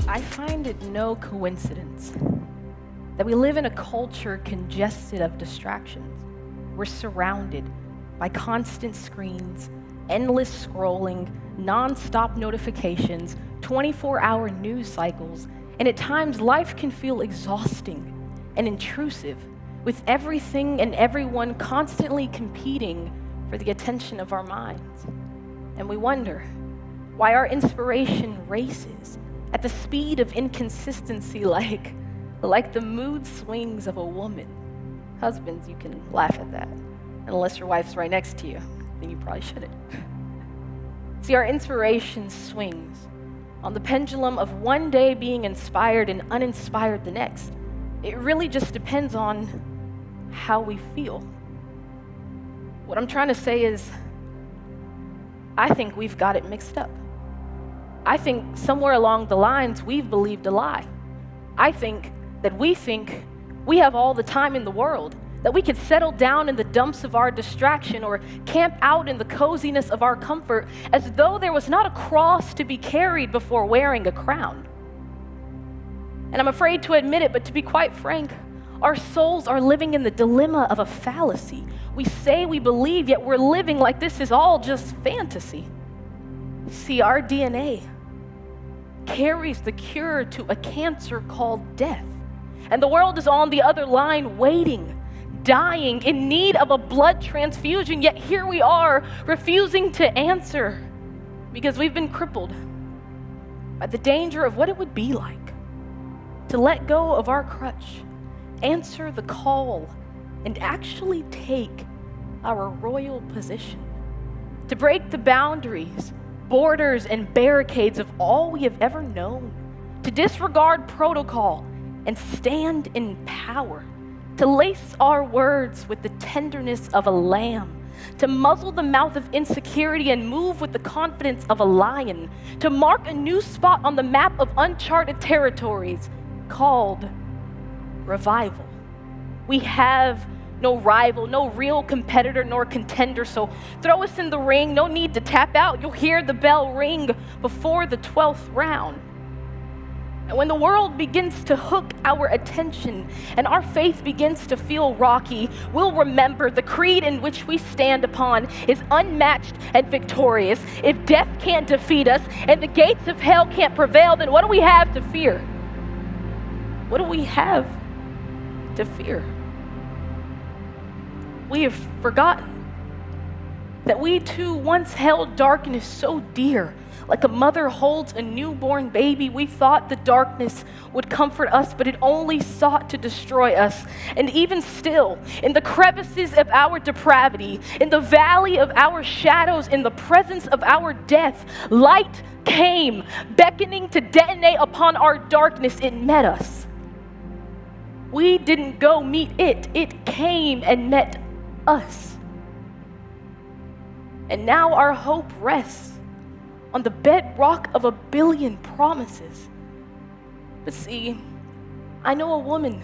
I find it no coincidence that we live in a culture congested of distractions. We're surrounded by constant screens, endless scrolling, non-stop notifications, 24-hour news cycles, and at times life can feel exhausting and intrusive, with everything and everyone constantly competing for the attention of our minds. And we wonder why our inspiration races at the speed of inconsistency like the mood swings of a woman. Husbands, you can laugh at that. Unless your wife's right next to you, then you probably shouldn't. See, our inspiration swings on the pendulum of one day being inspired and uninspired the next. It really just depends on how we feel. What I'm trying to say is, I think we've got it mixed up. I think somewhere along the lines we've believed a lie. I think we have all the time in the world, that we could settle down in the dumps of our distraction or camp out in the coziness of our comfort as though there was not a cross to be carried before wearing a crown. And I'm afraid to admit it, but to be quite frank, our souls are living in the dilemma of a fallacy. We say we believe, yet we're living like this is all just fantasy. See, our DNA carries the cure to a cancer called death. And the world is on the other line waiting, dying, in need of a blood transfusion, yet here we are refusing to answer because we've been crippled by the danger of what it would be like to let go of our crutch, answer the call, and actually take our royal position, to break the boundaries, borders, and barricades of all we have ever known, to disregard protocol and stand in power, to lace our words with the tenderness of a lamb, to muzzle the mouth of insecurity and move with the confidence of a lion, to mark a new spot on the map of uncharted territories called revival. We have no rival, no real competitor nor contender, so throw us in the ring. No need to tap out. You'll hear the bell ring before the 12th round. And when the world begins to hook our attention and our faith begins to feel rocky, we'll remember the creed in which we stand upon is unmatched and victorious. If death can't defeat us and the gates of hell can't prevail, then what do we have to fear? What do we have to fear? We have forgotten that we too once held darkness so dear. Like a mother holds a newborn baby, we thought the darkness would comfort us, but it only sought to destroy us. And even still, in the crevices of our depravity, in the valley of our shadows, in the presence of our death, light came, beckoning to detonate upon our darkness. It met us. We didn't go meet it. It came and met us. And now our hope rests on the bedrock of a billion promises. But see, I know a woman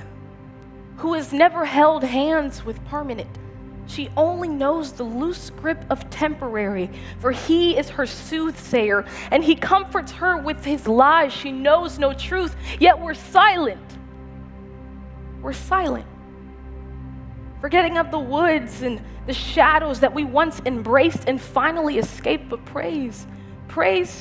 who has never held hands with permanent. She only knows the loose grip of temporary, for he is her soothsayer, and he comforts her with his lies. She knows no truth, yet we're silent. We're silent, forgetting of the woods and the shadows that we once embraced and finally escaped, but praise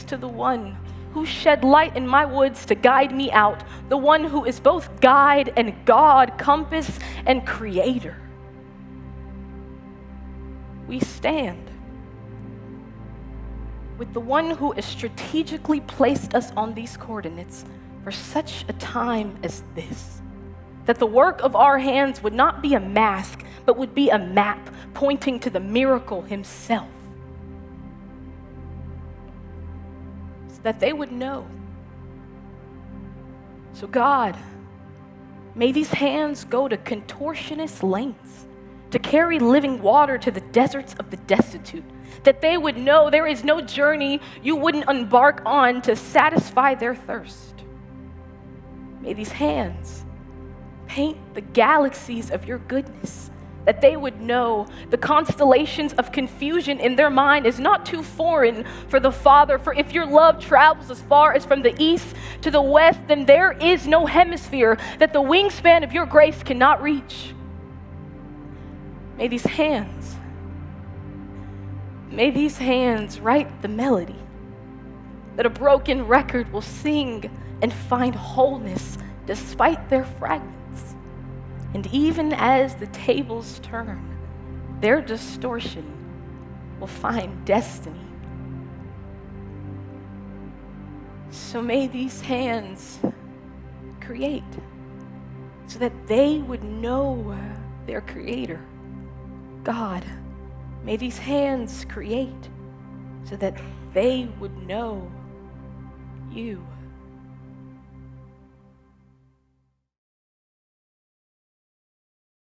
to the one who shed light in my woods to guide me out, the one who is both guide and God, compass and creator. We stand with the one who has strategically placed us on these coordinates for such a time as this, that the work of our hands would not be a mask, but would be a map pointing to the miracle himself, so that they would know. So God, may these hands go to contortionist lengths to carry living water to the deserts of the destitute, that they would know there is no journey you wouldn't embark on to satisfy their thirst. May these hands paint the galaxies of your goodness that they would know the constellations of confusion in their mind is not too foreign for the Father. For if your love travels as far as from the east to the west, then there is no hemisphere that the wingspan of your grace cannot reach. May these hands write the melody that a broken record will sing and find wholeness despite their fragments. And even as the tables turn, their distortion will find destiny. So may these hands create so that they would know their Creator, God. May these hands create so that they would know you.